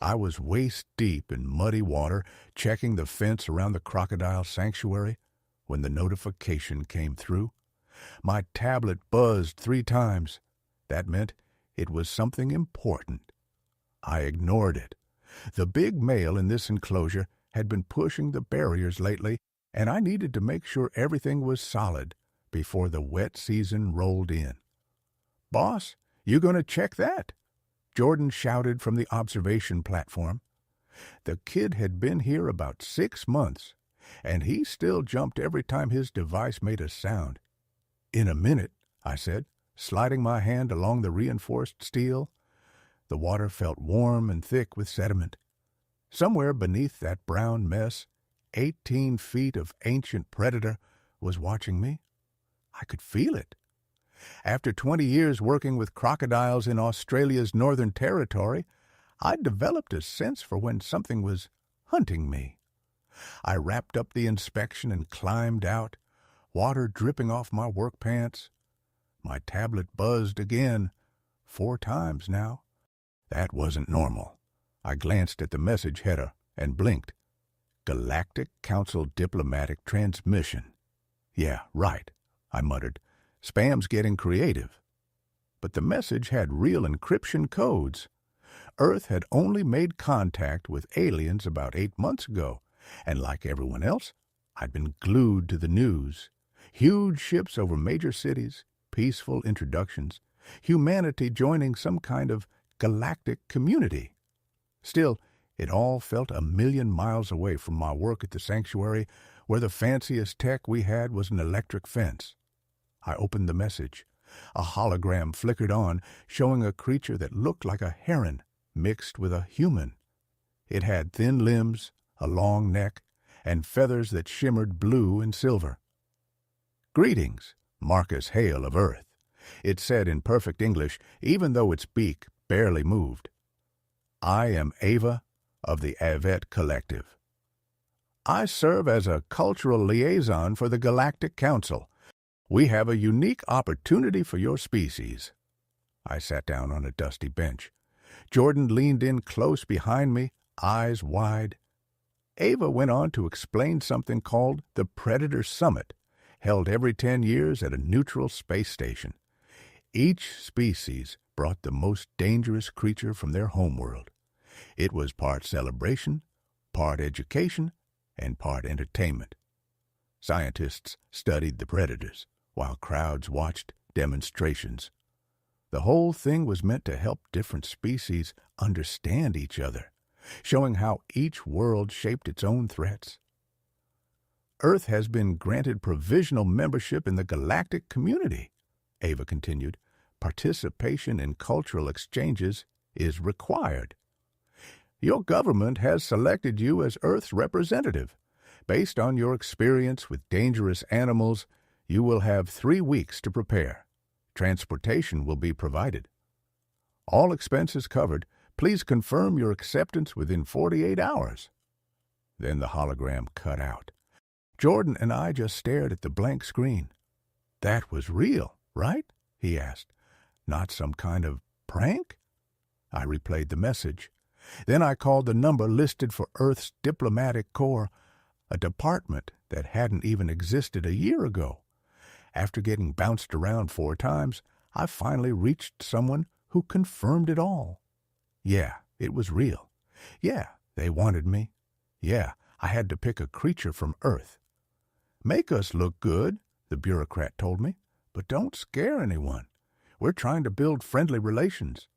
I was waist-deep in muddy water, checking the fence around the Crocodile sanctuary, when the notification came through. My tablet buzzed 3 times. That meant it was something important. I ignored it. The big male in this enclosure had been pushing the barriers lately, and I needed to make sure everything was solid before the wet season rolled in. "Boss, you gonna check that?" Jordan shouted from the observation platform. The kid had been here about 6 months, and he still jumped every time his device made a sound. "In a minute," I said, sliding my hand along the reinforced steel. The water felt warm and thick with sediment. Somewhere beneath that brown mess, 18 feet of ancient predator was watching me. I could feel it. After 20 years working with crocodiles in Australia's Northern Territory, I'd developed a sense for when something was hunting me. I wrapped up the inspection and climbed out, water dripping off my work pants. My tablet buzzed again, 4 times now. That wasn't normal. I glanced at the message header and blinked. Galactic Council diplomatic transmission. "Yeah, right," I muttered. "Spam's getting creative." But the message had real encryption codes. Earth had only made contact with aliens about 8 months ago, and like everyone else, I'd been glued to the news. Huge ships over major cities, peaceful introductions, humanity joining some kind of galactic community. Still, it all felt a million miles away from my work at the sanctuary, where the fanciest tech we had was an electric fence. I opened the message. A hologram flickered on, showing a creature that looked like a heron mixed with a human. It had thin limbs, a long neck, and feathers that shimmered blue and silver. "Greetings, Marcus Hale of Earth," it said in perfect English, even though its beak barely moved. "I am Ava of the Avet Collective. I serve as a cultural liaison for the Galactic Council. We have a unique opportunity for your species." I sat down on a dusty bench. Jordan leaned in close behind me, eyes wide. Ava went on to explain something called the Predator Summit, held every 10 years at a neutral space station. Each species brought the most dangerous creature from their homeworld. It was part celebration, part education, and part entertainment. Scientists studied the predators, while crowds watched demonstrations. The whole thing was meant to help different species understand each other, showing how each world shaped its own threats. Earth has been granted provisional membership in the galactic community, Ava continued. Participation in cultural exchanges is required. Your government has selected you as Earth's representative. Based on your experience with dangerous animals, you will have 3 weeks to prepare. Transportation will be provided. All expenses covered. Please confirm your acceptance within 48 hours. Then the hologram cut out. Jordan and I just stared at the blank screen. "That was real, right?" he asked. "Not some kind of prank?" I replayed the message. Then I called the number listed for Earth's Diplomatic Corps, a department that hadn't even existed a year ago. After getting bounced around 4 times, I finally reached someone who confirmed it all. Yeah, it was real. Yeah, they wanted me. Yeah, I had to pick a creature from Earth. "Make us look good," the bureaucrat told me, "but don't scare anyone. We're trying to build friendly relations."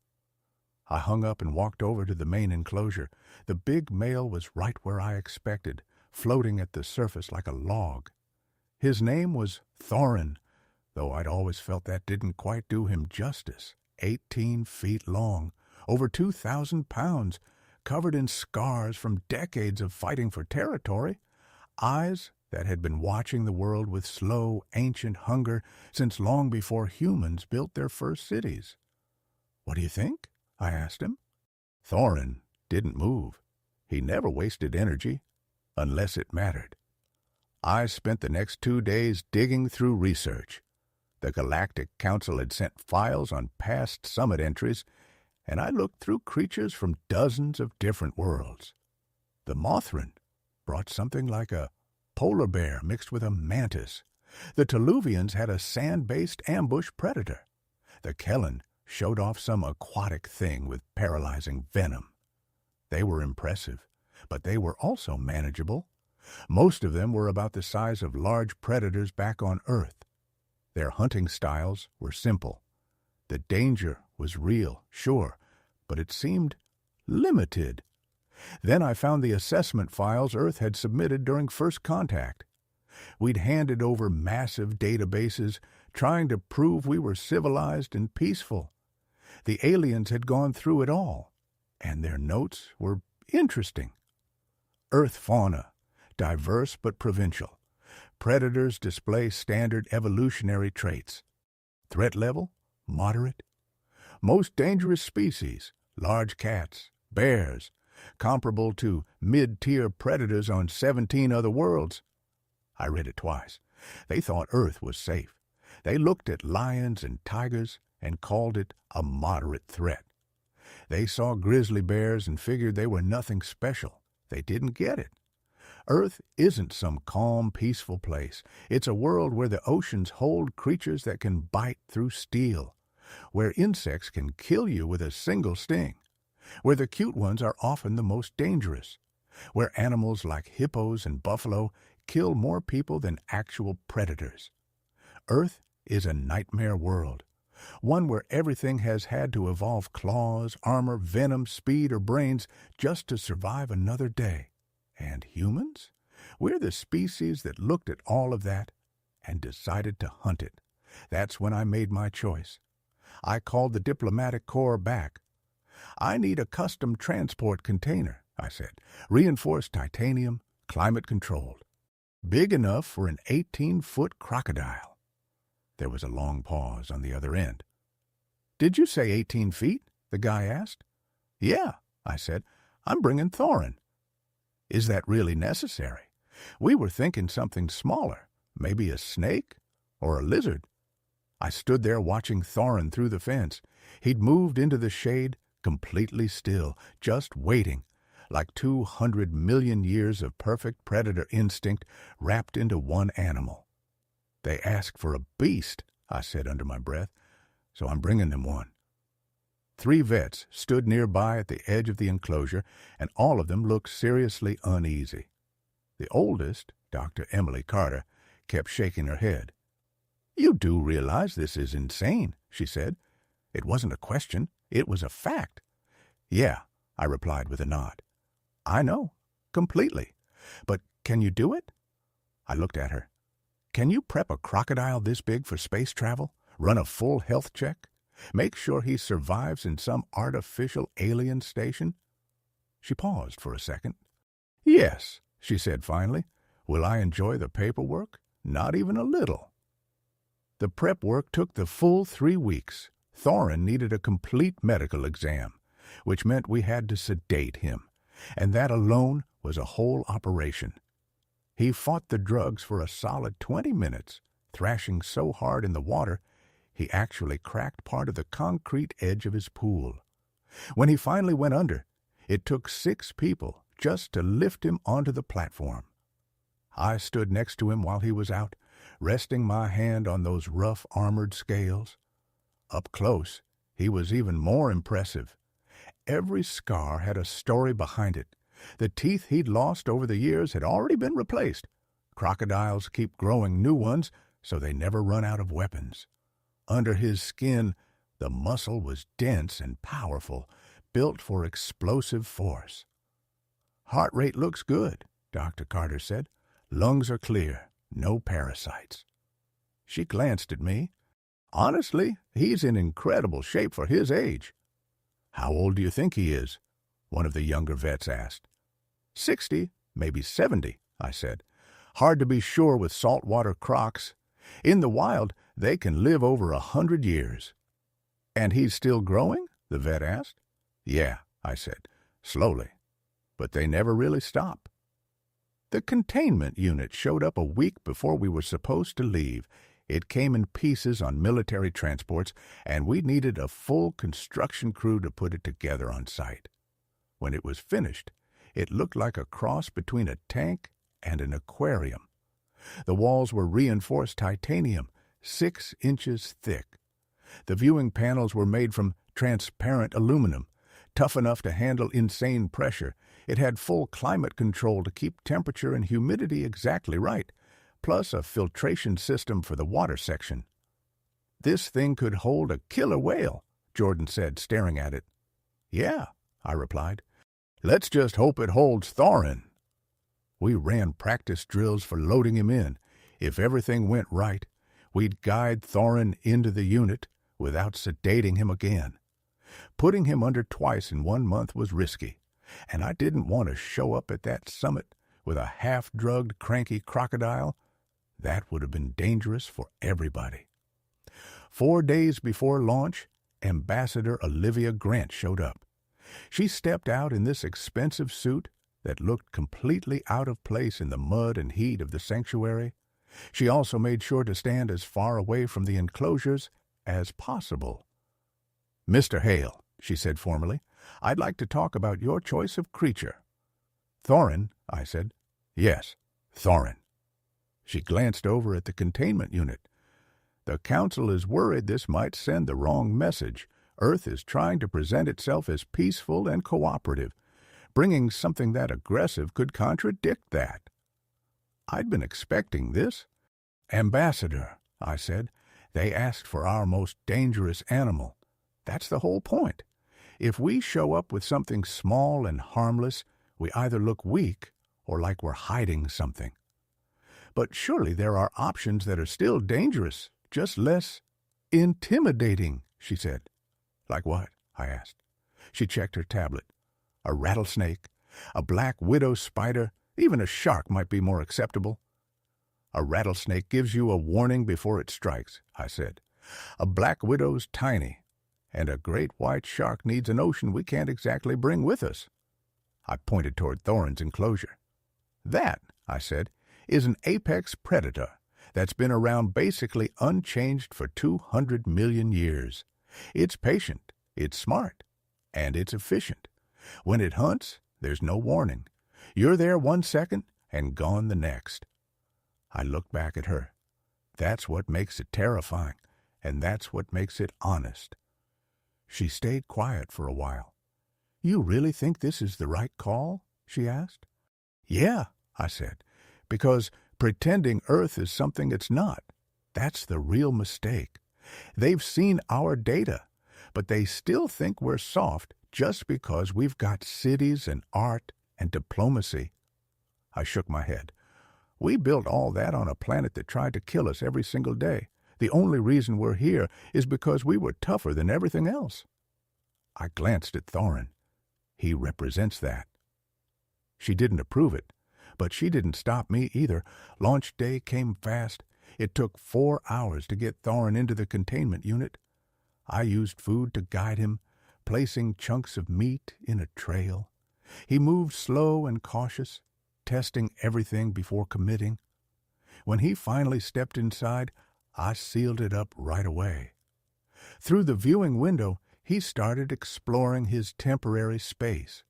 I hung up and walked over to the main enclosure. The big male was right where I expected, floating at the surface like a log. His name was Thorin, though I'd always felt that didn't quite do him justice. 18 feet long, over 2,000 pounds, covered in scars from decades of fighting for territory, eyes that had been watching the world with slow, ancient hunger since long before humans built their first cities. "What do you think?" I asked him. Thorin didn't move. He never wasted energy, unless it mattered. I spent the next 2 days digging through research. The Galactic Council had sent files on past summit entries, and I looked through creatures from dozens of different worlds. The Mothran brought something like a polar bear mixed with a mantis. The Toluvians had a sand-based ambush predator. The Kellen showed off some aquatic thing with paralyzing venom. They were impressive, but they were also manageable. Most of them were about the size of large predators back on Earth. Their hunting styles were simple. The danger was real, sure, but it seemed limited. Then I found the assessment files Earth had submitted during first contact. We'd handed over massive databases, trying to prove we were civilized and peaceful. The aliens had gone through it all, and their notes were interesting. Earth fauna, diverse but provincial. Predators display standard evolutionary traits. Threat level, moderate. Most dangerous species, large cats, bears, comparable to mid-tier predators on 17 other worlds. I read it twice. They thought Earth was safe. They looked at lions and tigers and called it a moderate threat. They saw grizzly bears and figured they were nothing special. They didn't get it. Earth isn't some calm, peaceful place. It's a world where the oceans hold creatures that can bite through steel, where insects can kill you with a single sting, where the cute ones are often the most dangerous, where animals like hippos and buffalo kill more people than actual predators. Earth is a nightmare world, one where everything has had to evolve claws, armor, venom, speed, or brains just to survive another day. And humans? We're the species that looked at all of that and decided to hunt it. That's when I made my choice. I called the diplomatic corps back. I need a custom transport container, I said, reinforced titanium, climate-controlled, big enough for an 18-foot crocodile. There was a long pause on the other end. "Did you say 18 feet?" the guy asked. "Yeah," I said. "I'm bringing Thorin." "Is that really necessary? We were thinking something smaller, maybe a snake or a lizard." I stood there watching Thorin through the fence. He'd moved into the shade, completely still, just waiting, like 200 million years of perfect predator instinct wrapped into one animal. "They asked for a beast," I said under my breath, "so I'm bringing them one." 3 vets stood nearby at the edge of the enclosure, and all of them looked seriously uneasy. The oldest, Dr. Emily Carter, kept shaking her head. "You do realize this is insane," she said. It wasn't a question, it was a fact. "Yeah," I replied with a nod. "I know, completely. But can you do it?" I looked at her. "Can you prep a crocodile this big for space travel? Run a full health check? Make sure he survives in some artificial alien station?" She paused for a second. "Yes," she said finally. "Will I enjoy the paperwork? Not even a little." The prep work took the full 3 weeks. Thorin needed a complete medical exam, which meant we had to sedate him, and that alone was a whole operation. He fought the drugs for a solid 20 minutes, thrashing so hard in the water he actually cracked part of the concrete edge of his pool. When he finally went under, it took 6 people just to lift him onto the platform. I stood next to him while he was out, resting my hand on those rough armored scales. Up close, he was even more impressive. Every scar had a story behind it. The teeth he'd lost over the years had already been replaced. Crocodiles keep growing new ones, so they never run out of weapons. Under his skin, the muscle was dense and powerful, built for explosive force. "Heart rate looks good," Dr. Carter said. "Lungs are clear, no parasites." She glanced at me. "Honestly, he's in incredible shape for his age." "How old do you think he is?" one of the younger vets asked. 60, maybe 70, I said. "Hard to be sure with saltwater crocs. In the wild, they can live over 100 years. "And he's still growing?" the vet asked. "Yeah," I said, "slowly. But they never really stop." The containment unit showed up a week before we were supposed to leave. It came in pieces on military transports, and we needed a full construction crew to put it together on site. When it was finished, it looked like a cross between a tank and an aquarium. The walls were reinforced titanium, 6 inches thick. The viewing panels were made from transparent aluminum, tough enough to handle insane pressure. It had full climate control to keep temperature and humidity exactly right, plus a filtration system for the water section. "This thing could hold a killer whale," Jordan said, staring at it. "Yeah," I replied. "Let's just hope it holds Thorin." We ran practice drills for loading him in. If everything went right, we'd guide Thorin into the unit without sedating him again. Putting him under twice in 1 month was risky, and I didn't want to show up at that summit with a half-drugged, cranky crocodile. That would have been dangerous for everybody. 4 days before launch, Ambassador Olivia Grant showed up. She stepped out in this expensive suit that looked completely out of place in the mud and heat of the sanctuary. She also made sure to stand as far away from the enclosures as possible. "Mr. Hale," she said formally, "I'd like to talk about your choice of creature." "Thorin," I said. "Yes, Thorin." She glanced over at the containment unit. "The Council is worried this might send the wrong message. Earth is trying to present itself as peaceful and cooperative. Bringing something that aggressive could contradict that." I'd been expecting this. "Ambassador," I said, "they asked for our most dangerous animal. That's the whole point. If we show up with something small and harmless, we either look weak or like we're hiding something." "But surely there are options that are still dangerous, just less intimidating," she said. "Like what?" I asked. She checked her tablet. "A rattlesnake, a black widow spider, even a shark might be more acceptable." "A rattlesnake gives you a warning before it strikes," I said. "A black widow's tiny, and a great white shark needs an ocean we can't exactly bring with us." I pointed toward Thorin's enclosure. "That," I said, "is an apex predator that's been around basically unchanged for 200 million years. It's patient, it's smart, and it's efficient. When it hunts, there's no warning. You're there 1 second and gone the next." I looked back at her. That's what makes it terrifying, and that's what makes it honest. She stayed quiet for a while. "You really think this is the right call?" she asked. "Yeah," I said, "because pretending Earth is something it's not, that's the real mistake. They've seen our data, but they still think we're soft just because we've got cities and art and diplomacy." I shook my head. "We built all that on a planet that tried to kill us every single day. The only reason we're here is because we were tougher than everything else." I glanced at Thorin. He represents that. She didn't approve it, but she didn't stop me either. Launch day came fast. It took 4 hours to get Thorin into the containment unit. I used food to guide him, placing chunks of meat in a trail. He moved slow and cautious, testing everything before committing. When he finally stepped inside, I sealed it up right away. Through the viewing window, he started exploring his temporary space.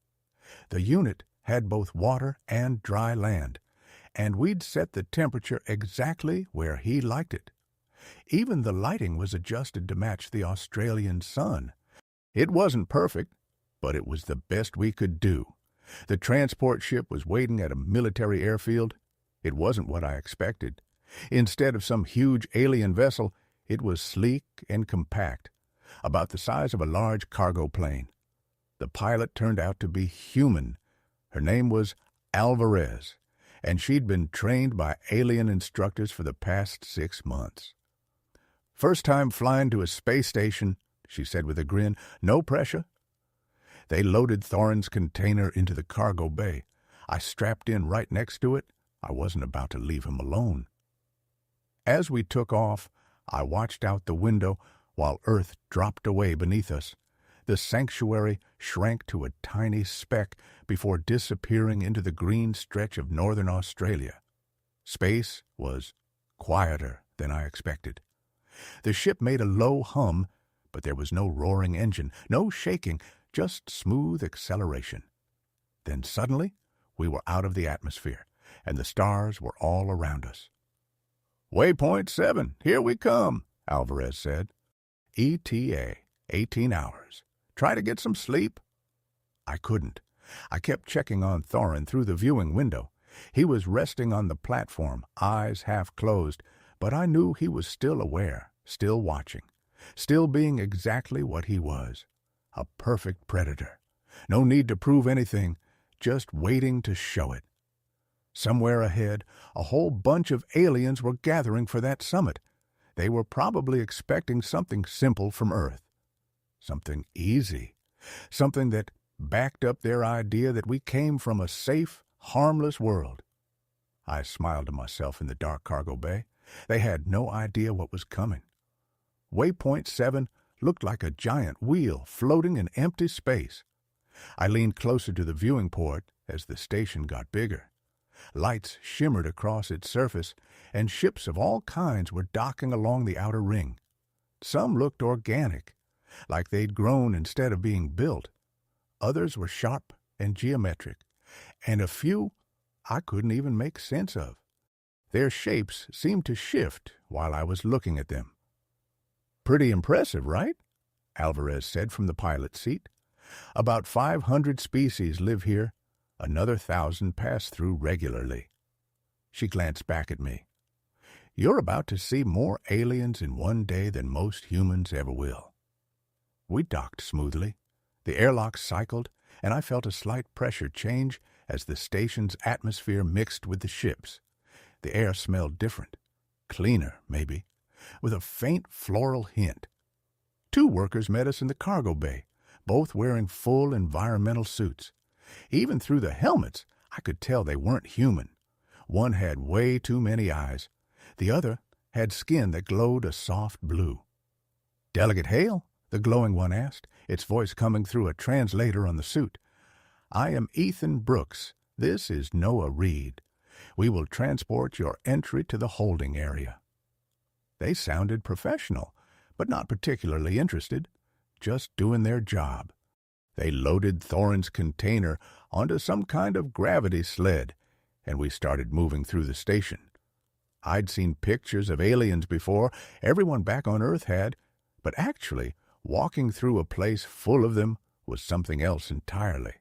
The unit had both water and dry land, and we'd set the temperature exactly where he liked it. Even the lighting was adjusted to match the Australian sun. It wasn't perfect, but it was the best we could do. The transport ship was waiting at a military airfield. It wasn't what I expected. Instead of some huge alien vessel, it was sleek and compact, about the size of a large cargo plane. The pilot turned out to be human. Her name was Alvarez, and she'd been trained by alien instructors for the past 6 months. "First time flying to a space station," she said with a grin. "No pressure." They loaded Thorin's container into the cargo bay. I strapped in right next to it. I wasn't about to leave him alone. As we took off, I watched out the window while Earth dropped away beneath us. The sanctuary shrank to a tiny speck before disappearing into the green stretch of northern Australia. Space was quieter than I expected. The ship made a low hum, but there was no roaring engine, no shaking, just smooth acceleration. Then suddenly, we were out of the atmosphere, and the stars were all around us. "Waypoint 7, here we come," Alvarez said. "ETA, 18 hours. Try to get some sleep." I couldn't. I kept checking on Thorin through the viewing window. He was resting on the platform, eyes half closed, but I knew he was still aware, still watching, still being exactly what he was, a perfect predator. No need to prove anything, just waiting to show it. Somewhere ahead, a whole bunch of aliens were gathering for that summit. They were probably expecting something simple from Earth. Something easy. Something that backed up their idea that we came from a safe, harmless world. I smiled to myself in the dark cargo bay. They had no idea what was coming. Waypoint 7 looked like a giant wheel floating in empty space. I leaned closer to the viewing port as the station got bigger. Lights shimmered across its surface, and ships of all kinds were docking along the outer ring. Some looked organic, like they'd grown instead of being built. Others were sharp and geometric, and a few I couldn't even make sense of. Their shapes seemed to shift while I was looking at them. "Pretty impressive, right?" Alvarez said from the pilot's seat. "About 500 species live here. Another 1,000 pass through regularly." She glanced back at me. "You're about to see more aliens in one day than most humans ever will." We docked smoothly. The airlock cycled, and I felt a slight pressure change as the station's atmosphere mixed with the ship's. The air smelled different, cleaner, maybe, with a faint floral hint. 2 workers met us in the cargo bay, both wearing full environmental suits. Even through the helmets, I could tell they weren't human. One had way too many eyes. The other had skin that glowed a soft blue. "Delegate Hale?" the glowing one asked, its voice coming through a translator on the suit. "I am Ethan Brooks. This is Noah Reed. We will transport your entry to the holding area." They sounded professional, but not particularly interested, just doing their job. They loaded Thorin's container onto some kind of gravity sled, and we started moving through the station. I'd seen pictures of aliens before, everyone back on Earth had, but actually, walking through a place full of them was something else entirely.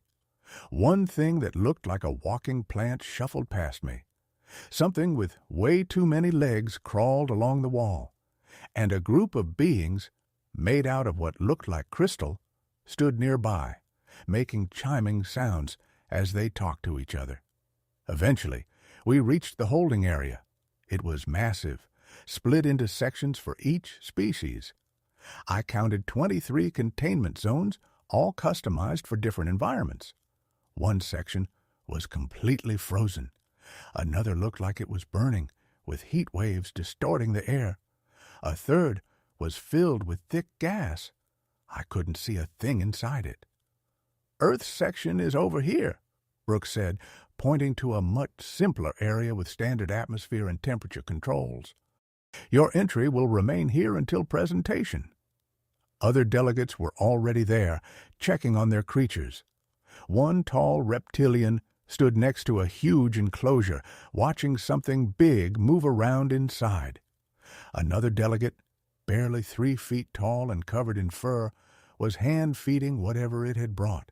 One thing that looked like a walking plant shuffled past me. Something with way too many legs crawled along the wall, and a group of beings, made out of what looked like crystal, stood nearby, making chiming sounds as they talked to each other. Eventually, we reached the holding area. It was massive, split into sections for each species. I counted 23 containment zones, all customized for different environments. One section was completely frozen. Another looked like it was burning, with heat waves distorting the air. A third was filled with thick gas. I couldn't see a thing inside it. "Earth's section is over here," Brooks said, pointing to a much simpler area with standard atmosphere and temperature controls. "Your entry will remain here until presentation." Other delegates were already there, checking on their creatures. One tall reptilian stood next to a huge enclosure, watching something big move around inside. Another delegate, barely 3 feet tall and covered in fur, was hand-feeding whatever it had brought.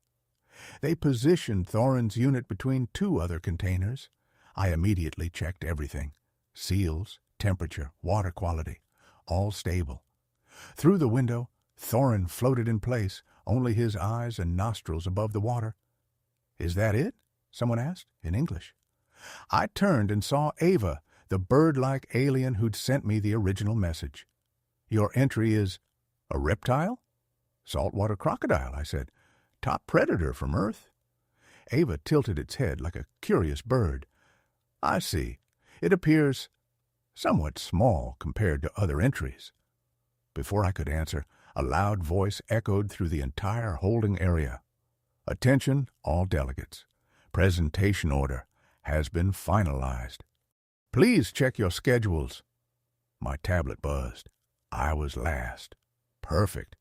They positioned Thorin's unit between 2 other containers. I immediately checked everything. Seals, temperature, water quality, all stable. Through the window, Thorin floated in place, only his eyes and nostrils above the water. "Is that it?" someone asked, in English. I turned and saw Ava, the bird-like alien who'd sent me the original message. "Your entry is a reptile?" "Saltwater crocodile," I said. "Top predator from Earth." Ava tilted its head like a curious bird. "I see. It appears somewhat small compared to other entries." Before I could answer, a loud voice echoed through the entire holding area. "Attention, all delegates. Presentation order has been finalized. Please check your schedules." My tablet buzzed. I was last. Perfect.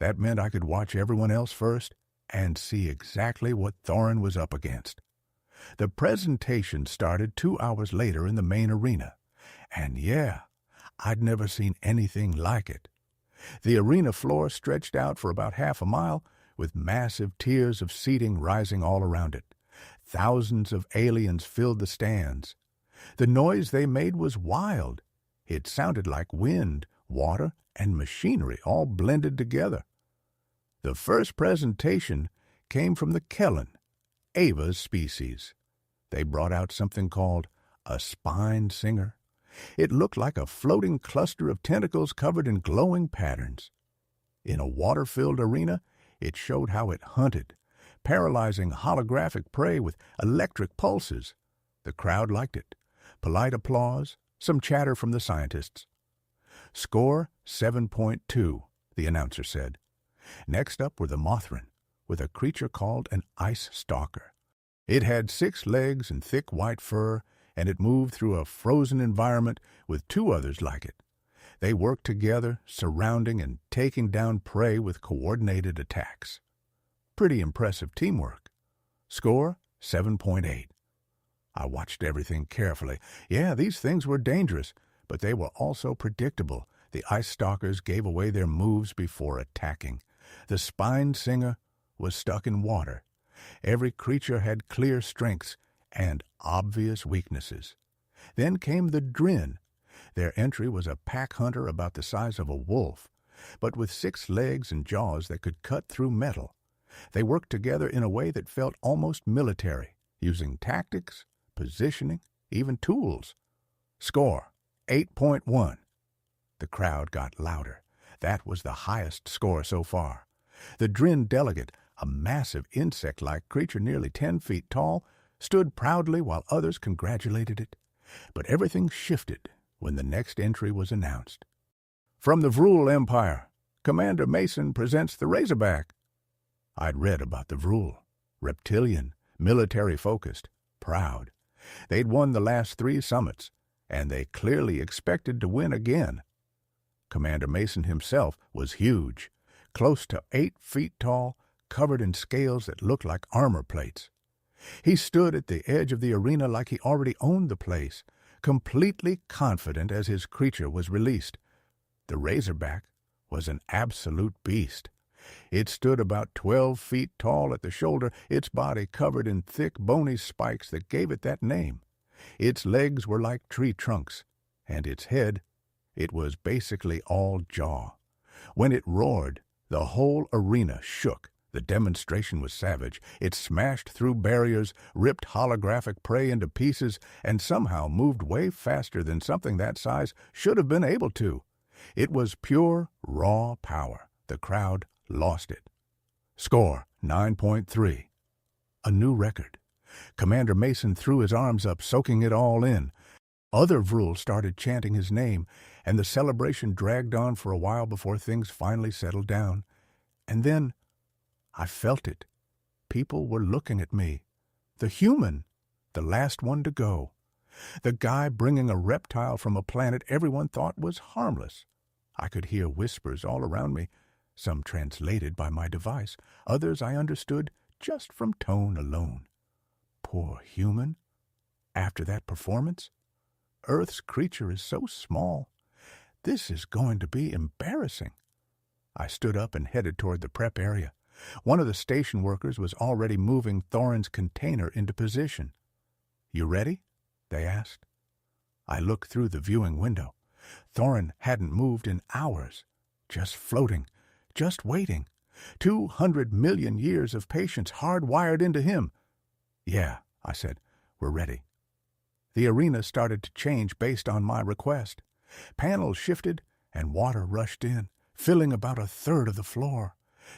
That meant I could watch everyone else first and see exactly what Thorin was up against. The presentation started 2 hours later in the main arena. And yeah, I'd never seen anything like it. The arena floor stretched out for about half a mile, with massive tiers of seating rising all around it. Thousands of aliens filled the stands. The noise they made was wild. It sounded like wind, water, and machinery all blended together. The first presentation came from the Kellen, Ava's species. They brought out something called a spined singer. It looked like a floating cluster of tentacles covered in glowing patterns. In a water-filled arena, it showed how it hunted, paralyzing holographic prey with electric pulses. The crowd liked it. Polite applause, some chatter from the scientists. Score 7.2, the announcer said. Next up were the Mothrin, with a creature called an ice stalker. It had 6 legs and thick white fur, and it moved through a frozen environment with 2 others like it. They worked together, surrounding and taking down prey with coordinated attacks. Pretty impressive teamwork. Score 7.8. I watched everything carefully. Yeah, these things were dangerous, but they were also predictable. The ice stalkers gave away their moves before attacking. The spined singer was stuck in water. Every creature had clear strengths and obvious weaknesses. Then came the Drin. Their entry was a pack hunter about the size of a wolf, but with 6 legs and jaws that could cut through metal. They worked together in a way that felt almost military, using tactics, positioning, even tools. Score 8.1. The crowd got louder. That was the highest score so far. The Drin delegate, a massive insect-like creature nearly 10 feet tall, stood proudly while others congratulated it. But everything shifted when the next entry was announced. From the Vrul Empire, Commander Mason presents the Razorback. I'd read about the Vrul. Reptilian, military-focused, proud. They'd won the last 3 summits, and they clearly expected to win again. Commander Mason himself was huge, close to 8 feet tall, covered in scales that looked like armor plates. He stood at the edge of the arena like he already owned the place, completely confident as his creature was released. The Razorback was an absolute beast. It stood about 12 feet tall at the shoulder, its body covered in thick, bony spikes that gave it that name. Its legs were like tree trunks, and its head, it was basically all jaw. When it roared, the whole arena shook. The demonstration was savage. It smashed through barriers, ripped holographic prey into pieces, and somehow moved way faster than something that size should have been able to. It was pure, raw power. The crowd lost it. Score 9.3. A new record. Commander Mason threw his arms up, soaking it all in. Other Vrul started chanting his name, and the celebration dragged on for a while before things finally settled down. And then I felt it. People were looking at me. The human, the last one to go. The guy bringing a reptile from a planet everyone thought was harmless. I could hear whispers all around me, some translated by my device, others I understood just from tone alone. Poor human. After that performance, Earth's creature is so small. This is going to be embarrassing. I stood up and headed toward the prep area. One of the station workers was already moving Thorin's container into position. "You ready?" they asked. I looked through the viewing window. Thorin hadn't moved in hours, just floating, just waiting. 200 million years of patience hardwired into him. "Yeah," I said, "we're ready." The arena started to change based on my request. Panels shifted, and water rushed in, filling about a third of the floor.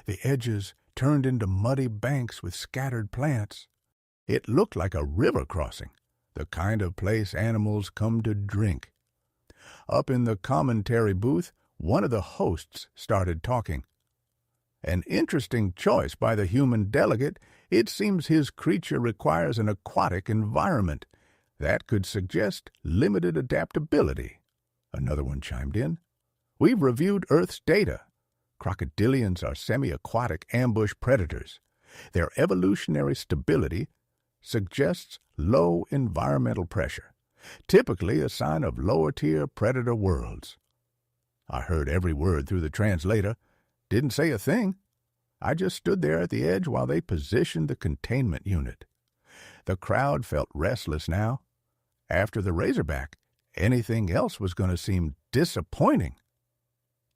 The edges turned into muddy banks with scattered plants. It looked like a river crossing, the kind of place animals come to drink. Up in the commentary booth, one of the hosts started talking. "An interesting choice by the human delegate. It seems his creature requires an aquatic environment. That could suggest limited adaptability. Another one chimed in. We've reviewed Earth's data. Crocodilians are semi-aquatic ambush predators. Their evolutionary stability suggests low environmental pressure, typically a sign of lower-tier predator worlds. I heard every word through the translator, didn't say a thing. I just stood there at the edge while they positioned the containment unit. The crowd felt restless now. After the Razorback, anything else was going to seem disappointing.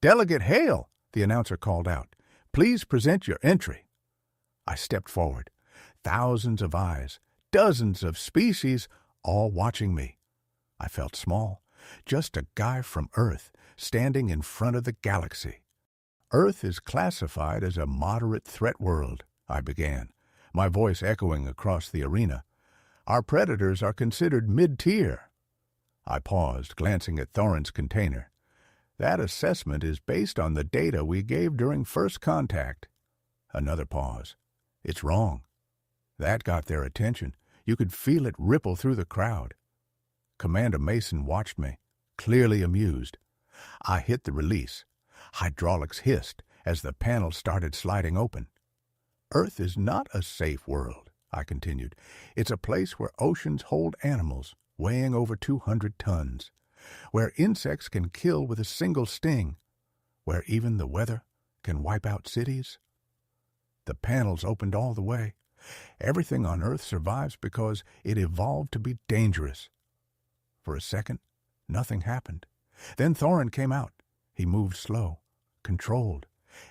"Delegate Hale," the announcer called out. "Please present your entry." I stepped forward. Thousands of eyes, dozens of species, all watching me. I felt small, just a guy from Earth standing in front of the galaxy. "Earth is classified as a moderate threat world," I began, my voice echoing across the arena. "Our predators are considered mid-tier." I paused, glancing at Thorin's container. "That assessment is based on the data we gave during first contact." Another pause. "It's wrong." That got their attention. You could feel it ripple through the crowd. Commander Mason watched me, clearly amused. I hit the release. Hydraulics hissed as the panel started sliding open. "Earth is not a safe world," I continued. "It's a place where oceans hold animals weighing over 200 tons, where insects can kill with a single sting, where even the weather can wipe out cities." The panels opened all the way. Everything on Earth survives because it evolved to be dangerous. For a second, nothing happened. Then Thorin came out. He moved slow, controlled,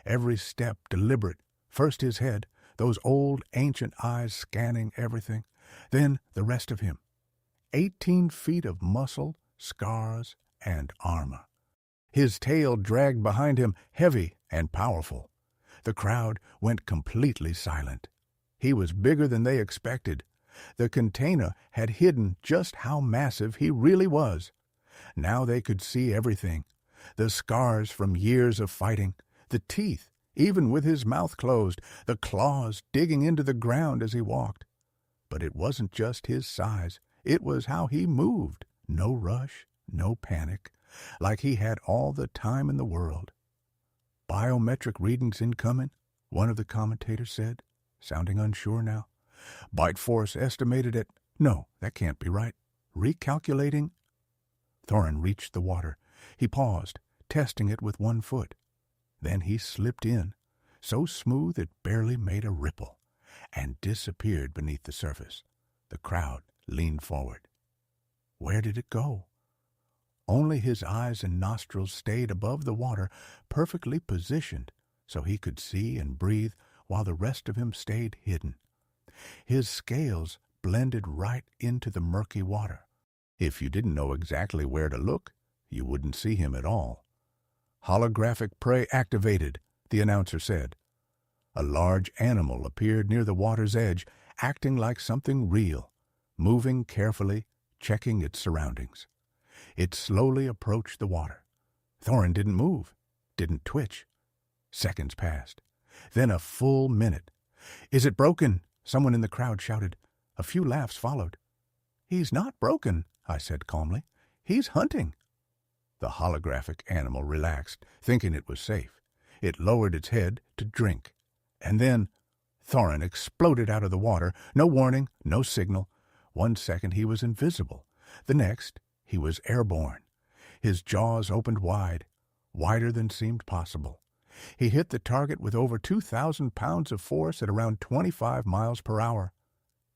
every step deliberate. First his head, those old ancient eyes scanning everything. Then the rest of him. 18 feet of muscle, scars, and armor. His tail dragged behind him, heavy and powerful. The crowd went completely silent. He was bigger than they expected. The container had hidden just how massive he really was. Now they could see everything. The scars from years of fighting, the teeth, even with his mouth closed, the claws digging into the ground as he walked. But it wasn't just his size. It was how he moved. No rush, no panic, like he had all the time in the world. "Biometric readings incoming," one of the commentators said, sounding unsure now. "Bite force estimated at... No, that can't be right. Recalculating." Thorin reached the water. He paused, testing it with one foot. Then he slipped in, so smooth it barely made a ripple, and disappeared beneath the surface. The crowd leaned forward. Where did it go? Only his eyes and nostrils stayed above the water, perfectly positioned, so he could see and breathe while the rest of him stayed hidden. His scales blended right into the murky water. If you didn't know exactly where to look, you wouldn't see him at all. "Holographic prey activated," the announcer said. A large animal appeared near the water's edge, acting like something real, moving carefully, checking its surroundings. It slowly approached the water. Thorin didn't move, didn't twitch. Seconds passed. Then a full minute. "Is it broken?" someone in the crowd shouted. A few laughs followed. "He's not broken," I said calmly. "He's hunting." The holographic animal relaxed, thinking it was safe. It lowered its head to drink. And then Thorin exploded out of the water. No warning, no signal. 1 second he was invisible. The next, he was airborne. His jaws opened wide, wider than seemed possible. He hit the target with over 2,000 pounds of force at around 25 miles per hour.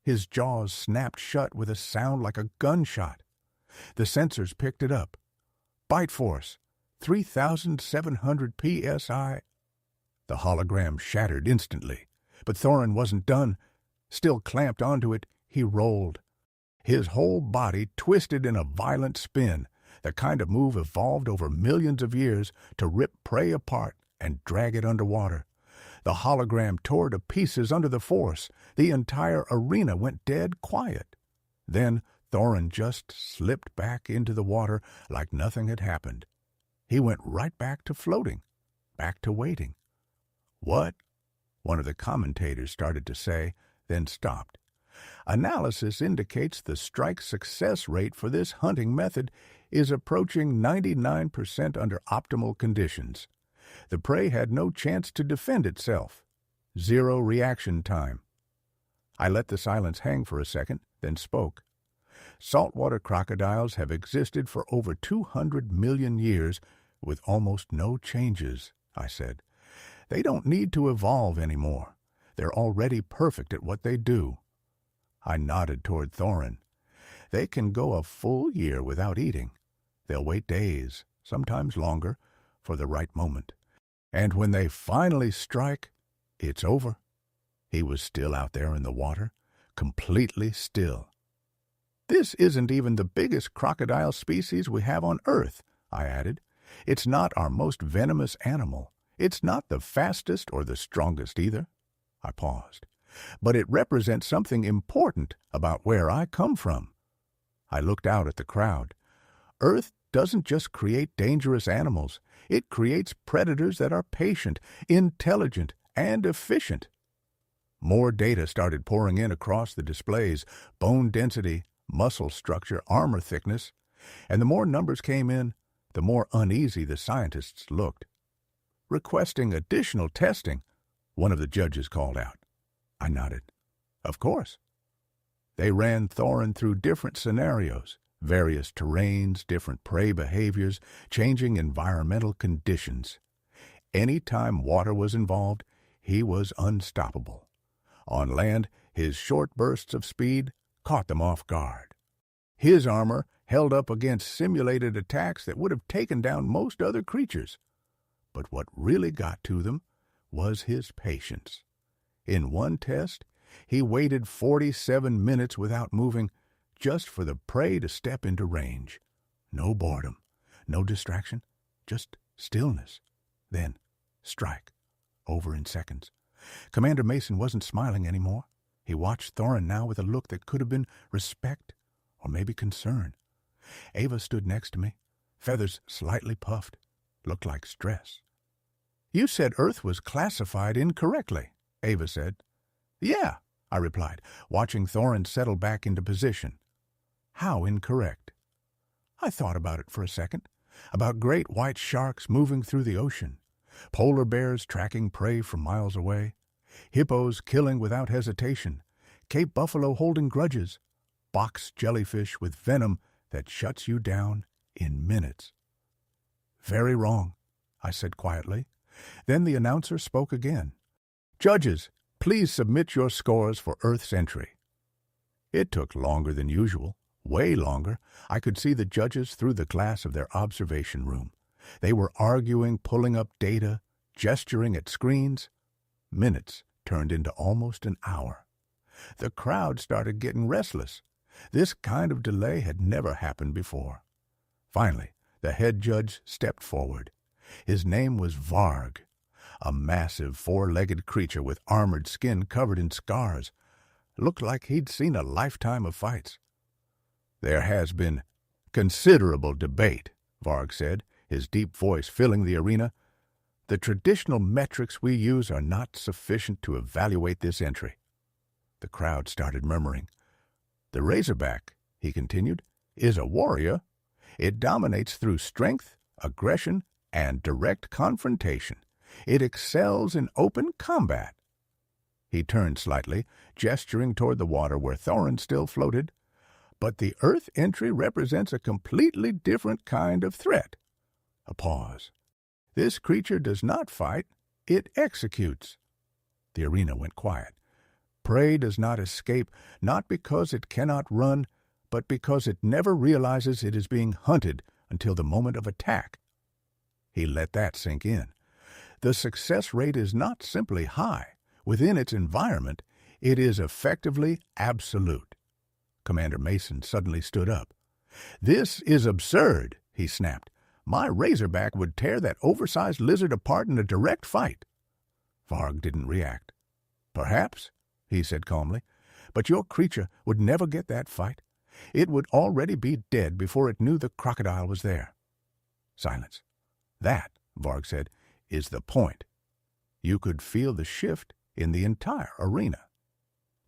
His jaws snapped shut with a sound like a gunshot. The sensors picked it up. Bite force, 3,700 psi. The hologram shattered instantly, but Thorin wasn't done. Still clamped onto it, he rolled. His whole body twisted in a violent spin, the kind of move evolved over millions of years to rip prey apart and drag it underwater. The hologram tore to pieces under the force. The entire arena went dead quiet. Then Thorin just slipped back into the water like nothing had happened. He went right back to floating, back to waiting. "What?" one of the commentators started to say, then stopped. Analysis indicates the strike success rate for this hunting method is approaching 99% under optimal conditions. The prey had no chance to defend itself. 0 reaction time. I let the silence hang for a second, then spoke. Saltwater crocodiles have existed for over 200 million years with almost no changes, I said. They don't need to evolve anymore. They're already perfect at what they do. I nodded toward Thorin. They can go a full year without eating. They'll wait days, sometimes longer, for the right moment. And when they finally strike, it's over. He was still out there in the water, completely still. This isn't even the biggest crocodile species we have on Earth, I added. It's not our most venomous animal. It's not the fastest or the strongest either. I paused. But it represents something important about where I come from. I looked out at the crowd. Earth doesn't just create dangerous animals. It creates predators that are patient, intelligent, and efficient. More data started pouring in across the displays: bone density, muscle structure, armor thickness. And the more numbers came in, the more uneasy the scientists looked. Requesting additional testing, one of the judges called out. I nodded. Of course. They ran Thorin through different scenarios, various terrains, different prey behaviors, changing environmental conditions. Any time water was involved, he was unstoppable. On land, his short bursts of speed caught them off guard. His armor held up against simulated attacks that would have taken down most other creatures. But what really got to them was his patience. In one test, he waited 47 minutes without moving, just for the prey to step into range. No boredom, no distraction, just stillness. Then, strike. Over in seconds. Commander Mason wasn't smiling anymore. He watched Thorin now with a look that could have been respect or maybe concern. Ava stood next to me, feathers slightly puffed, looked like stress. You said Earth was classified incorrectly, Ava said. Yeah, I replied, watching Thorin settle back into position. How incorrect? I thought about it for a second, about great white sharks moving through the ocean, polar bears tracking prey from miles away, hippos killing without hesitation, Cape buffalo holding grudges, box jellyfish with venom that shuts you down in minutes. Very wrong, I said quietly. Then the announcer spoke again. Judges, please submit your scores for Earth's entry. It took longer than usual, way longer. I could see the judges through the glass of their observation room. They were arguing, pulling up data, gesturing at screens. Minutes turned into almost an hour. The crowd started getting restless. This kind of delay had never happened before. Finally, the head judge stepped forward. His name was Varg, a massive four-legged creature with armored skin covered in scars. Looked like he'd seen a lifetime of fights. There has been considerable debate, Varg said, his deep voice filling the arena. The traditional metrics we use are not sufficient to evaluate this entry. The crowd started murmuring. The Razorback, he continued, is a warrior. It dominates through strength, aggression, and direct confrontation. It excels in open combat. He turned slightly, gesturing toward the water where Thorin still floated. But the Earth entry represents a completely different kind of threat. A pause. This creature does not fight, it executes. The arena went quiet. Prey does not escape, not because it cannot run, but because it never realizes it is being hunted until the moment of attack. He let that sink in. The success rate is not simply high. Within its environment, it is effectively absolute. Commander Mason suddenly stood up. This is absurd, he snapped. My Razorback would tear that oversized lizard apart in a direct fight. Varg didn't react. Perhaps, he said calmly, but your creature would never get that fight. It would already be dead before it knew the crocodile was there. Silence. That, Varg said, is the point. You could feel the shift in the entire arena.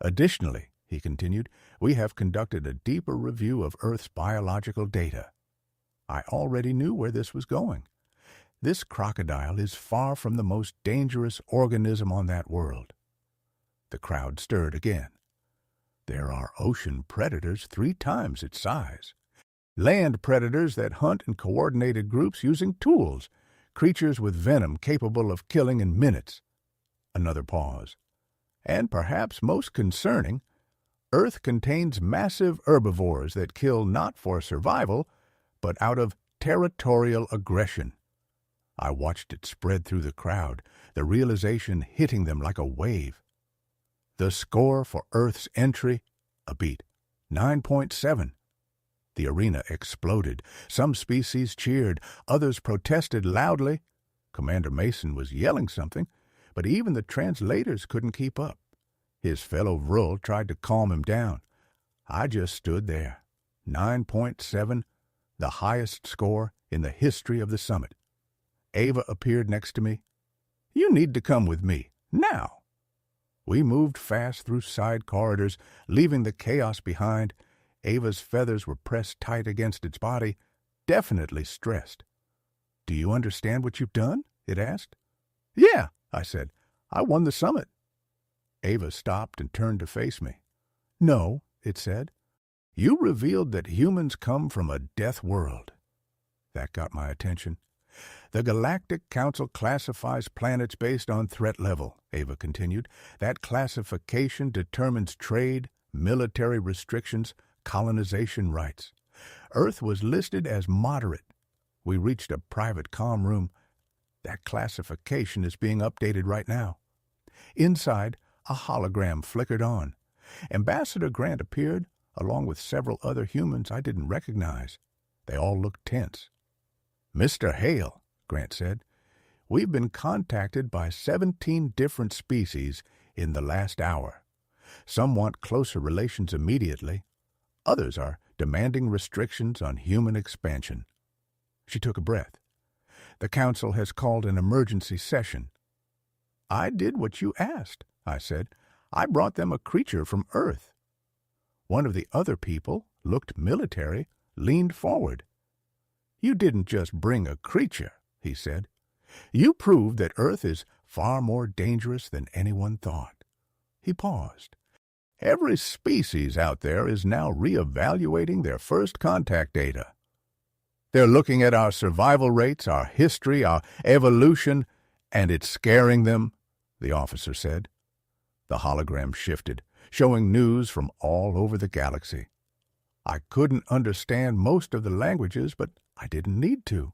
Additionally, he continued, we have conducted a deeper review of Earth's biological data. I already knew where this was going. This crocodile is far from the most dangerous organism on that world. The crowd stirred again. There are ocean predators 3 times its size. Land predators that hunt in coordinated groups using tools. Creatures with venom capable of killing in minutes. Another pause. And perhaps most concerning, Earth contains massive herbivores that kill not for survival, but out of territorial aggression. I watched it spread through the crowd, the realization hitting them like a wave. The score for Earth's entry, a beat, 9.7. The arena exploded. Some species cheered, others protested loudly. Commander Mason was yelling something, but even the translators couldn't keep up. His fellow Vrul tried to calm him down. I just stood there. 9.7, the highest score in the history of the summit. Ava appeared next to me. You need to come with me, now. We moved fast through side corridors, leaving the chaos behind. Ava's feathers were pressed tight against its body, definitely stressed. Do you understand what you've done? It asked. Yeah, I said. I won the summit. Ava stopped and turned to face me. No, it said. You revealed that humans come from a death world. That got my attention. The Galactic Council classifies planets based on threat level, Ava continued. That classification determines trade, military restrictions, colonization rights. Earth was listed as moderate. We reached a private comm room. That classification is being updated right now. Inside, a hologram flickered on. Ambassador Grant appeared, along with several other humans I didn't recognize. They all looked tense. Mr. Hale, Grant said, we've been contacted by 17 different species in the last hour. Some want closer relations immediately. Others are demanding restrictions on human expansion. She took a breath. The council has called an emergency session. I did what you asked, I said. I brought them a creature from Earth. One of the other people looked military, leaned forward. You didn't just bring a creature, he said. You proved that Earth is far more dangerous than anyone thought. He paused. Every species out there is now reevaluating their first contact data. They're looking at our survival rates, our history, our evolution, and it's scaring them, the officer said. The hologram shifted, showing news from all over the galaxy. I couldn't understand most of the languages, but I didn't need to.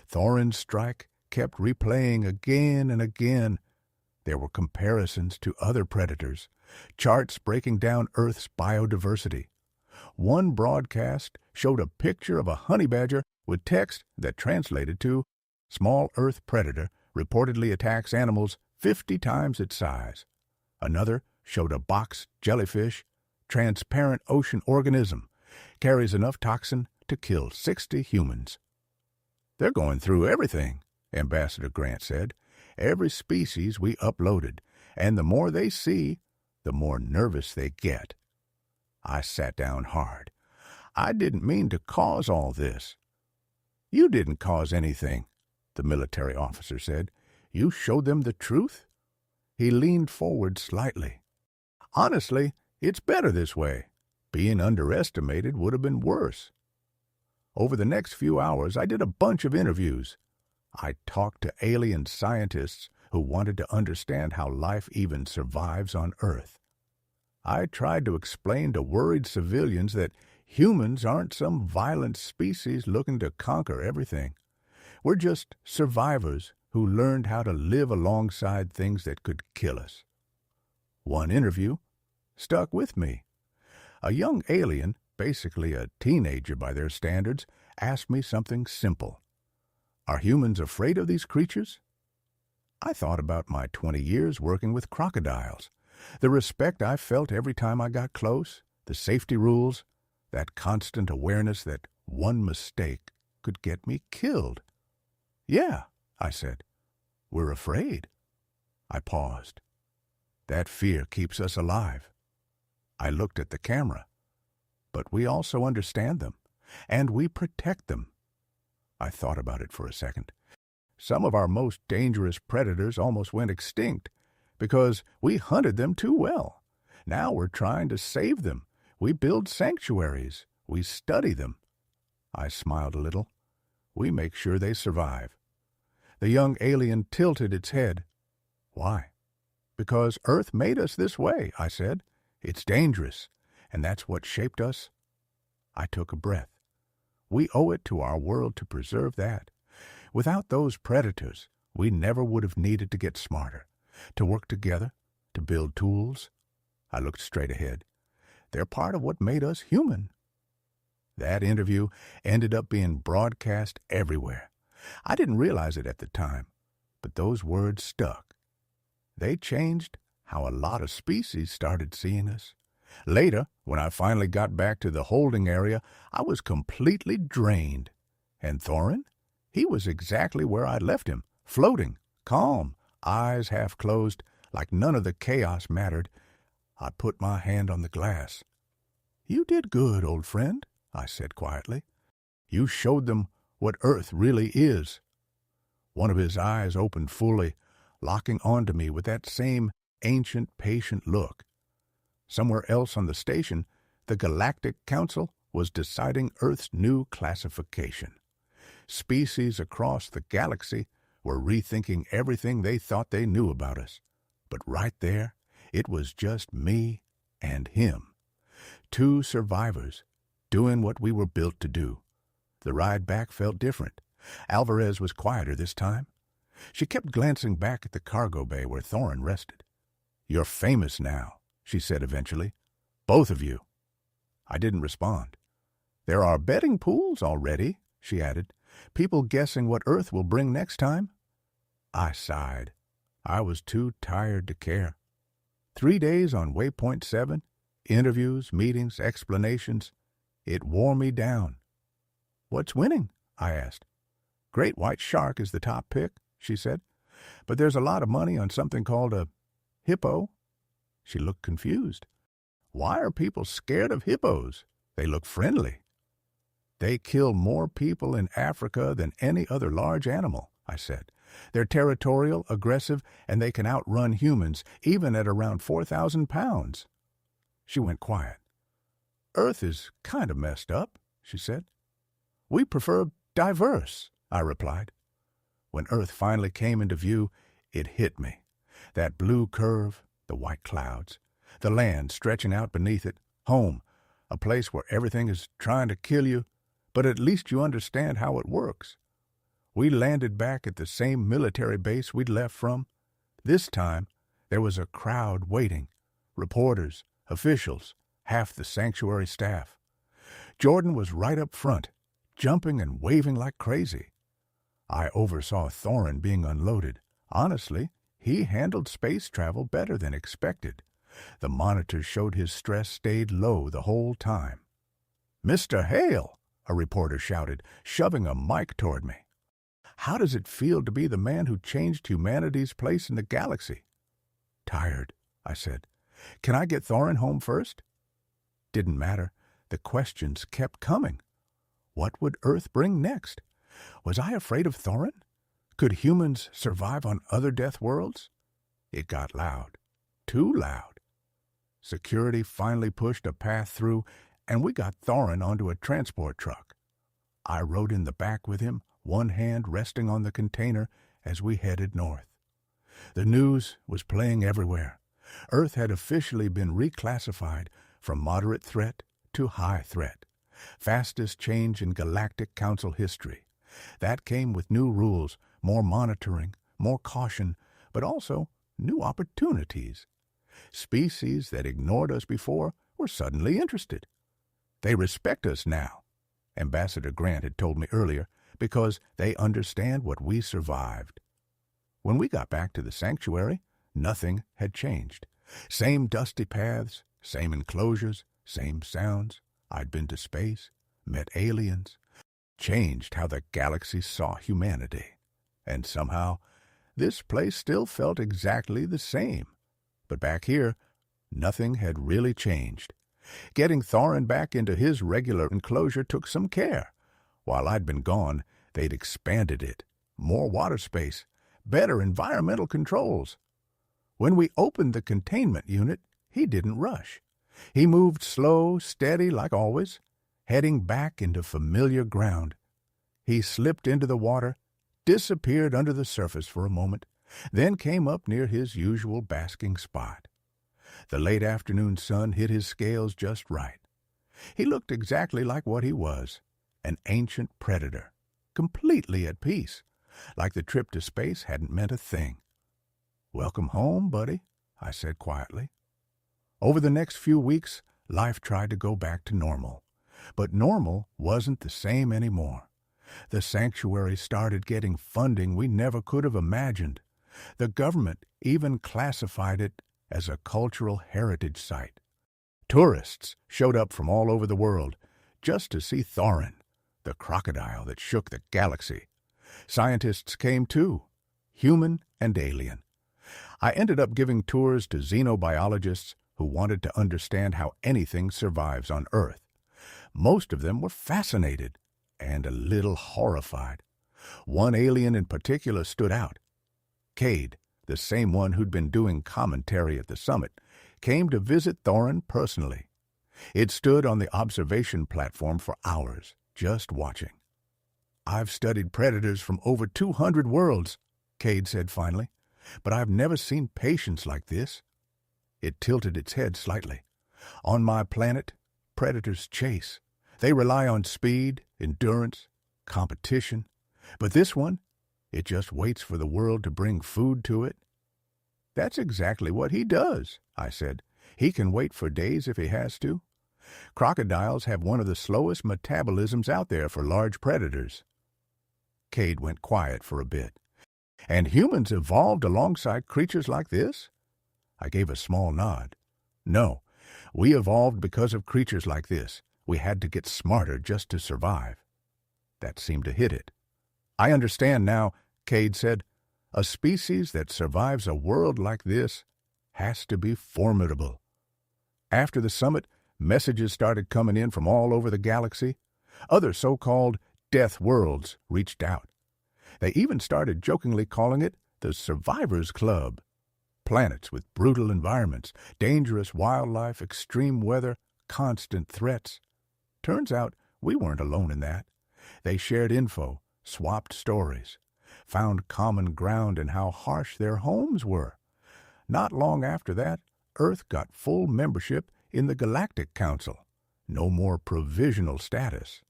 Thorin's strike kept replaying again and again. There were comparisons to other predators, charts breaking down Earth's biodiversity. One broadcast showed a picture of a honey badger with text that translated to, small Earth predator reportedly attacks animals 50 times its size. Another showed a box jellyfish, transparent ocean organism, carries enough toxin to kill 60 humans. They're going through everything, Ambassador Grant said. Every species we uploaded, and the more they see, the more nervous they get. I sat down hard. I didn't mean to cause all this. You didn't cause anything, the military officer said. You showed them the truth? He leaned forward slightly. Honestly, it's better this way. Being underestimated would have been worse. Over the next few hours, I did a bunch of interviews. I talked to alien scientists who wanted to understand how life even survives on Earth. I tried to explain to worried civilians that humans aren't some violent species looking to conquer everything. We're just survivors who learned how to live alongside things that could kill us. One interview stuck with me. A young alien, basically a teenager by their standards, asked me something simple. Are humans afraid of these creatures? I thought about my 20 years working with crocodiles, the respect I felt every time I got close, the safety rules, that constant awareness that one mistake could get me killed. Yeah, I said. We're afraid. I paused. That fear keeps us alive. I looked at the camera. But we also understand them, and we protect them. I thought about it for a second. Some of our most dangerous predators almost went extinct because we hunted them too well. Now we're trying to save them. We build sanctuaries. We study them. I smiled a little. We make sure they survive. The young alien tilted its head. Why? Because Earth made us this way, I said. It's dangerous, and that's what shaped us. I took a breath. We owe it to our world to preserve that. Without those predators, we never would have needed to get smarter, to work together, to build tools. I looked straight ahead. They're part of what made us human. That interview ended up being broadcast everywhere. I didn't realize it at the time, but those words stuck. They changed how a lot of species started seeing us. Later, when I finally got back to the holding area, I was completely drained. And Thorin? He was exactly where I'd left him, floating, calm, eyes half closed, like none of the chaos mattered. I put my hand on the glass. "You did good, old friend," I said quietly. "You showed them what Earth really is." One of his eyes opened fully, locking onto me with that same ancient, patient look. Somewhere else on the station, the Galactic Council was deciding Earth's new classification. Species across the galaxy were rethinking everything they thought they knew about us. But right there, it was just me and him. Two survivors, doing what we were built to do. The ride back felt different. Alvarez was quieter this time. She kept glancing back at the cargo bay where Thorin rested. "You're famous now," she said eventually. "Both of you." I didn't respond. "There are betting pools already," she added. "People guessing what Earth will bring next time." I sighed. I was too tired to care. 3 days on Waypoint 7, interviews, meetings, explanations. It wore me down. "What's winning?" I asked. "Great white shark is the top pick," she said. "But there's a lot of money on something called a hippo." She looked confused. "Why are people scared of hippos? They look friendly." "They kill more people in Africa than any other large animal," I said. "They're territorial, aggressive, and they can outrun humans, even at around 4,000 pounds. She went quiet. "Earth is kind of messed up," she said. "We prefer diverse," I replied. When Earth finally came into view, it hit me. That blue curve, the white clouds, the land stretching out beneath it, home, a place where everything is trying to kill you, but at least you understand how it works. We landed back at the same military base we'd left from. This time, there was a crowd waiting, reporters, officials, half the sanctuary staff. Jordan was right up front, jumping and waving like crazy. I oversaw Thorin being unloaded. Honestly, he handled space travel better than expected. The monitors showed his stress stayed low the whole time. "Mr. Hale," a reporter shouted, shoving a mic toward me. "How does it feel to be the man who changed humanity's place in the galaxy?" "Tired," I said. "Can I get Thorin home first?" Didn't matter. The questions kept coming. What would Earth bring next? Was I afraid of Thorin? Could humans survive on other death worlds? It got loud. Too loud. Security finally pushed a path through, and we got Thorin onto a transport truck. I rode in the back with him, one hand resting on the container as we headed north. The news was playing everywhere. Earth had officially been reclassified from moderate threat to high threat. Fastest change in Galactic Council history. That came with new rules, more monitoring, more caution, but also new opportunities. Species that ignored us before were suddenly interested. They respect us now, Ambassador Grant had told me earlier, because they understand what we survived. When we got back to the sanctuary, nothing had changed. Same dusty paths, same enclosures, same sounds. I'd been to space, met aliens, changed how the galaxy saw humanity. And somehow, this place still felt exactly the same. But back here, nothing had really changed. Getting Thorin back into his regular enclosure took some care. While I'd been gone, they'd expanded it. More water space, better environmental controls. When we opened the containment unit, he didn't rush. He moved slow, steady like always, heading back into familiar ground. He slipped into the water, disappeared under the surface for a moment, then came up near his usual basking spot. The late afternoon sun hit his scales just right. He looked exactly like what he was, an ancient predator, completely at peace, like the trip to space hadn't meant a thing. "Welcome home, buddy," I said quietly. Over the next few weeks, life tried to go back to normal. But normal wasn't the same anymore. The sanctuary started getting funding we never could have imagined. The government even classified it as a cultural heritage site. Tourists showed up from all over the world just to see Thorin, the crocodile that shook the galaxy. Scientists came too, human and alien. I ended up giving tours to xenobiologists who wanted to understand how anything survives on Earth. Most of them were fascinated and a little horrified. One alien in particular stood out. Cade, the same one who'd been doing commentary at the summit, came to visit Thorin personally. It stood on the observation platform for hours, just watching. "I've studied predators from over 200 worlds," Cade said finally, "but I've never seen patience like this." It tilted its head slightly. "On my planet, predators chase. They rely on speed, endurance, competition. But this one, it just waits for the world to bring food to it." "That's exactly what he does," I said. "He can wait for days if he has to. Crocodiles have one of the slowest metabolisms out there for large predators." Cade went quiet for a bit. "And humans evolved alongside creatures like this?" I gave a small nod. "No, we evolved because of creatures like this. We had to get smarter just to survive." That seemed to hit it. "I understand now," Cade said. "A species that survives a world like this has to be formidable." After the summit, messages started coming in from all over the galaxy. Other so-called death worlds reached out. They even started jokingly calling it the Survivors Club. Planets with brutal environments, dangerous wildlife, extreme weather, constant threats. Turns out we weren't alone in that. They shared info, swapped stories, found common ground in how harsh their homes were. Not long after that, Earth got full membership in the Galactic Council. No more provisional status.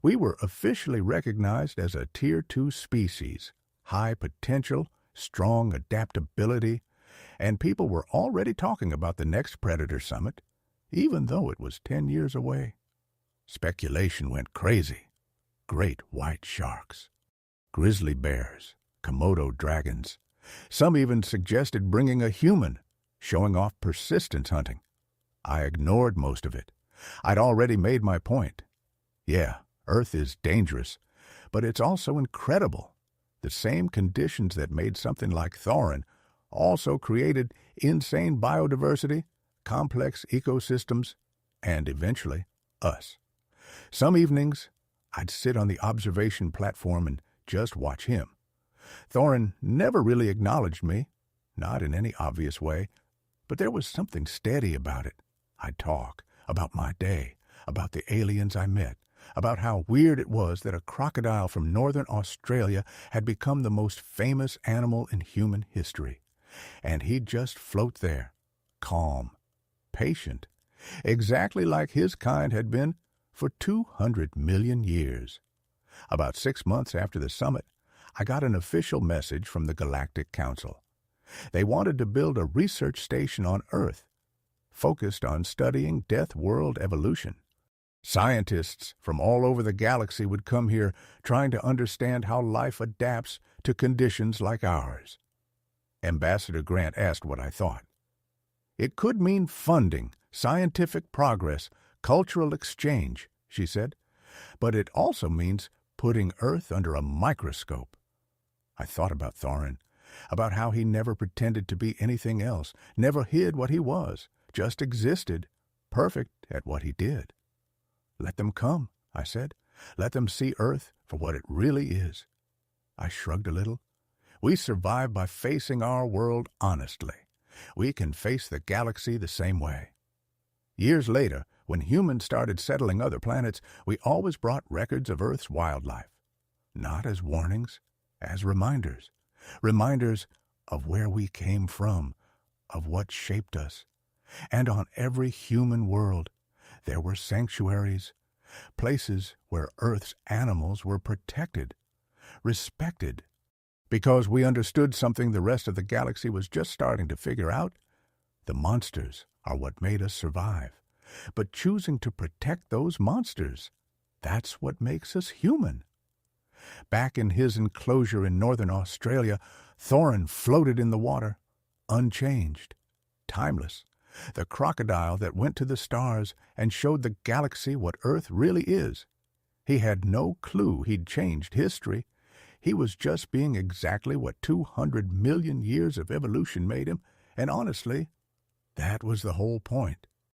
We were officially recognized as a Tier 2 species, high potential, strong adaptability, and people were already talking about the next Predator Summit, even though it was 10 years away. Speculation went crazy. Great white sharks, grizzly bears, Komodo dragons. Some even suggested bringing a human, showing off persistence hunting. I ignored most of it. I'd already made my point. Yeah, Earth is dangerous, but it's also incredible. The same conditions that made something like Thorin also created insane biodiversity, complex ecosystems, and eventually us. Some evenings, I'd sit on the observation platform and just watch him. Thorin never really acknowledged me, not in any obvious way, but there was something steady about it. I'd talk about my day, about the aliens I met, about how weird it was that a crocodile from northern Australia had become the most famous animal in human history. And he'd just float there, calm, patient, exactly like his kind had been for 200 million years. About 6 months after the summit, I got an official message from the Galactic Council. They wanted to build a research station on Earth, focused on studying Death World evolution. Scientists from all over the galaxy would come here trying to understand how life adapts to conditions like ours. Ambassador Grant asked what I thought. "It could mean funding, scientific progress, cultural exchange," she said, "but it also means putting Earth under a microscope." I thought about Thorin, about how he never pretended to be anything else, never hid what he was, just existed, perfect at what he did. Let them come, I said. Let them see Earth for what it really is. I shrugged a little. We survive by facing our world honestly. We can face the galaxy the same way. Years later, when humans started settling other planets, we always brought records of Earth's wildlife. Not as warnings, as reminders. Reminders of where we came from, of what shaped us. And on every human world, there were sanctuaries, places where Earth's animals were protected, respected, because we understood something the rest of the galaxy was just starting to figure out. The monsters are what made us survive. But choosing to protect those monsters, that's what makes us human. Back in his enclosure in northern Australia, Thorin floated in the water, unchanged, timeless, the crocodile that went to the stars and showed the galaxy what Earth really is. He had no clue he'd changed history. He was just being exactly what 200 million years of evolution made him, and honestly, that was the whole point.